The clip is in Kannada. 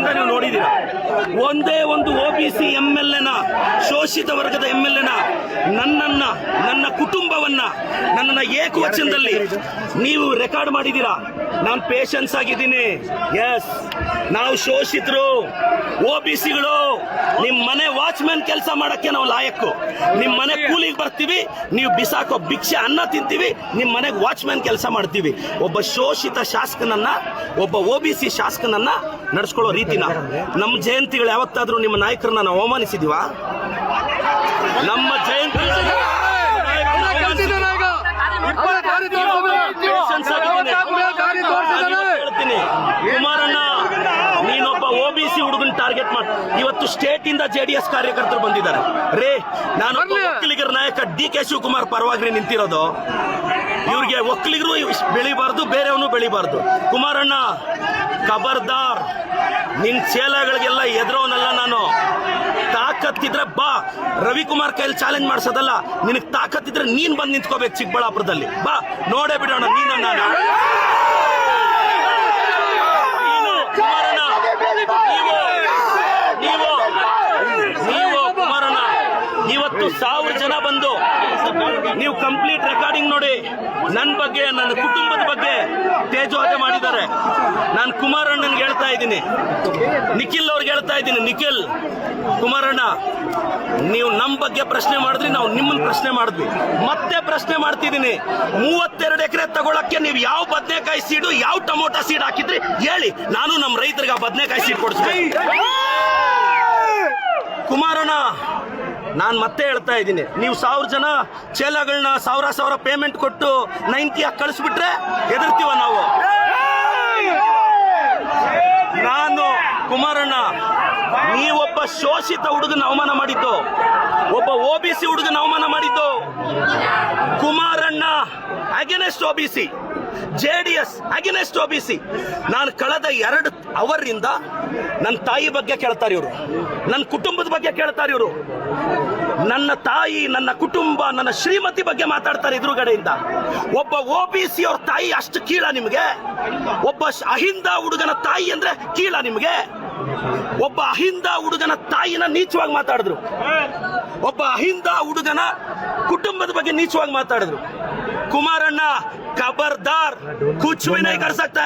ವರ್ಷದಿಂದ ನೀವು ನೋಡಿದ್ದೀರಾ. ಒಂದೇ ಒಂದು OBC MLA ಶೋಷಿತ ವರ್ಗದ MLA ನನ್ನ ಕುಟುಂಬವನ್ನ ನನ್ನನ್ನ ಏಕವಚನದಲ್ಲಿ ನೀವು ರೆಕಾರ್ಡ್ ಮಾಡಿದ್ದೀರಾ. ನಾನು ಪೇಷನ್ಸ್ ಆಗಿದ್ದೀನಿ. ಎಸ್, ನಾವು ಶೋಷಿತರು, OBCಗಳು. ನಿಮ್ಮ ಮನೆ ವಾಚ್ಮ್ಯಾನ್ ಕೆಲಸ ಮಾಡಕ್ಕೆ ನಾವು ಲಾಯಕ್ಕು. ನಿಮ್ಮ ಮನೆ ಕೂಲಿಗೆ ಬರ್ತೀವಿ, ನೀವು ಬಿಸಾಕೋ ಭಿಕ್ಷೆ ಅನ್ನ ತಿಂತೀವಿ, ನಿಮ್ಮ ಮನೆಗೆ ವಾಚ್ಮ್ಯಾನ್ ಕೆಲಸ ಮಾಡ್ತೀವಿ. ಒಬ್ಬ ಶೋಷಿತ ಶಾಸಕನನ್ನ, ಒಬ್ಬ OBC ಶಾಸಕನನ್ನ ನಡೆಸ್ಕೊಳ್ಳೋ ರೀತಿನ ನಮ್ಮ ಜಯಂತಿಗಳು ಯಾವತ್ತಾದ್ರೂ ನಿಮ್ಮ ನಾಯಕರನ್ನ ನಾವು ಅವಮಾನಿಸಿದೀವಾ? ನಮ್ಮ ಜಯಂತಿ ಕುಮಾರಣ್ಣ, ನೀನೊಬ್ಬ OBC ಹುಡುಗನ್ ಟಾರ್ಗೆಟ್ ಮಾಡಿ ಇವತ್ತು ಸ್ಟೇಟ್ ಇಂದ JDS ಕಾರ್ಯಕರ್ತರು ಬಂದಿದ್ದಾರೆ. ರೇ, ನಾನು ಒಕ್ಕಲಿಗರ ನಾಯಕ DK ಶಿವಕುಮಾರ್ ಪರವಾಗಿ ನಿಂತಿರೋದು. ಇವ್ರಿಗೆ ಒಕ್ಕಲಿಗರು ಬೆಳಿಬಾರ್ದು, ಬೇರೆಯವನು ಬೆಳಿಬಾರ್ದು. ಕುಮಾರಣ್ಣ, ಖಬರ್ದಾರ್, ನಿನ್ ಚೇಲಗಳಿಗೆಲ್ಲ ಎದುರೋನಲ್ಲ ನಾನು. ತಾಕತ್ತಿದ್ರೆ ಬಾ, ರವಿಕುಮಾರ್ ಕೈಲಿ ಚಾಲೆಂಜ್ ಮಾಡಿಸೋದಲ್ಲ. ನಿನಗೆ ತಾಕತ್ತಿದ್ರೆ ನೀನ್ ಬಂದು ನಿಂತ್ಕೋಬೇಕು ಚಿಕ್ಕಬಳ್ಳಾಪುರದಲ್ಲಿ. ಬಾ, ನೋಡೇ ಬಿಡೋಣ ನೀನು ನಾನು. ಕುಮಾರಣ್ಣ, ನೀವು ಕುಮಾರಣ್ಣ, ಇವತ್ತು 1000 ಜನ ಬಂದು ನೀವು ಕಂಪ್ಲೀಟ್ ರೆಕಾರ್ಡಿಂಗ್ ನೋಡಿ. ನನ್ನ ಬಗ್ಗೆ, ನನ್ನ ಕುಟುಂಬದ ಬಗ್ಗೆ ತೇಜೋವಧೆ ಮಾಡಿದ್ದಾರೆ. ನಾನು ಕುಮಾರಣ್ಣನ್ಗೆ ಹೇಳ್ತಾ ಇದ್ದೀನಿ, ನಿಖಿಲ್ ಅವ್ರಿಗೆ ಹೇಳ್ತಾ ಇದ್ದೀನಿ, ನಿಖಿಲ್, ಕುಮಾರಣ್ಣ, ನೀವು ನಮ್ಮ ಬಗ್ಗೆ ಪ್ರಶ್ನೆ ಮಾಡಿದ್ರಿ, ನಾವು ನಿಮ್ಮನ್ನ ಪ್ರಶ್ನೆ ಮಾಡಿದ್ವಿ. ಮತ್ತೆ ಪ್ರಶ್ನೆ ಮಾಡ್ತಿದ್ದೀನಿ, 32 ಎಕರೆ ತಗೊಳಕ್ಕೆ ನೀವು ಯಾವ ಬದನೆಕಾಯಿ ಸೀಡು, ಯಾವ ಟೊಮೊಟೊ ಸೀಡ್ ಹಾಕಿದ್ರಿ ಹೇಳಿ. ನಾನು ನಮ್ಮ ರೈತರಿಗೆ ಆ ಬದನೆಕಾಯಿ ಸೀಡ್ ಕೊಡಿಸ್ತೀನಿ. ಕುಮಾರಣ್ಣ, ನಾನು ಮತ್ತೆ ಹೇಳ್ತಾ ಇದ್ದೀನಿ, ನೀವು 1000 ಜನ ಚೇಲಗಳನ್ನ 1000 ಪೇಮೆಂಟ್ ಕೊಟ್ಟು 90 ಕಳಿಸ್ಬಿಟ್ರೆ ಎದುರ್ತೀವ ನಾವು. ನಾನು ಕುಮಾರಣ್ಣ, ನೀವೊಬ್ಬ ಶೋಷಿತ ಹುಡುಗನ ಅವಮಾನ ಮಾಡಿದ್ದು, ಒಬ್ಬ OBC ಹುಡುಗನ ಅವಮಾನ ಮಾಡಿದ್ದು. Kumaranna against OBC, JDS against OBC. ನಾನು ಕಳೆದ 2 ಅವರಿಂದ ನನ್ನ ತಾಯಿ ಬಗ್ಗೆ ಕೇಳ್ತಾರೆ ಇವರು, ನನ್ನ ಕುಟುಂಬದ ಬಗ್ಗೆ ಕೇಳ್ತಾರೆ ಇವರು. ನನ್ನ ತಾಯಿ, ನನ್ನ ಕುಟುಂಬ, ನನ್ನ ಶ್ರೀಮತಿ ಬಗ್ಗೆ ಮಾತಾಡ್ತಾರೆ ಎದುರುಗಡೆಯಿಂದ. ಒಬ್ಬ OBC ಅವ್ರ ತಾಯಿ ಅಷ್ಟು ಕೀಳ ನಿಮಗೆ? ಒಬ್ಬ ಅಹಿಂದ ಹುಡುಗನ ತಾಯಿ ಅಂದ್ರೆ ಕೀಳ ನಿಮಗೆ? ಒಬ್ಬ ಅಹಿಂದ ಹುಡುಗನ ತಾಯಿನ ನೀಚವಾಗಿ ಮಾತಾಡಿದ್ರು, ಒಬ್ಬ ಅಹಿಂದ ಹುಡುಗನ ಕುಟುಂಬದ ಬಗ್ಗೆ ನೀಚವಾಗಿ ಮಾತಾಡಿದ್ರು. ಕುಮಾರಣ್ಣ, ಖಬರ್ದಾರ್, ಕುಚ್ ಭಿ ನಹೀ ಕರ್ ಸಕ್ತಾ.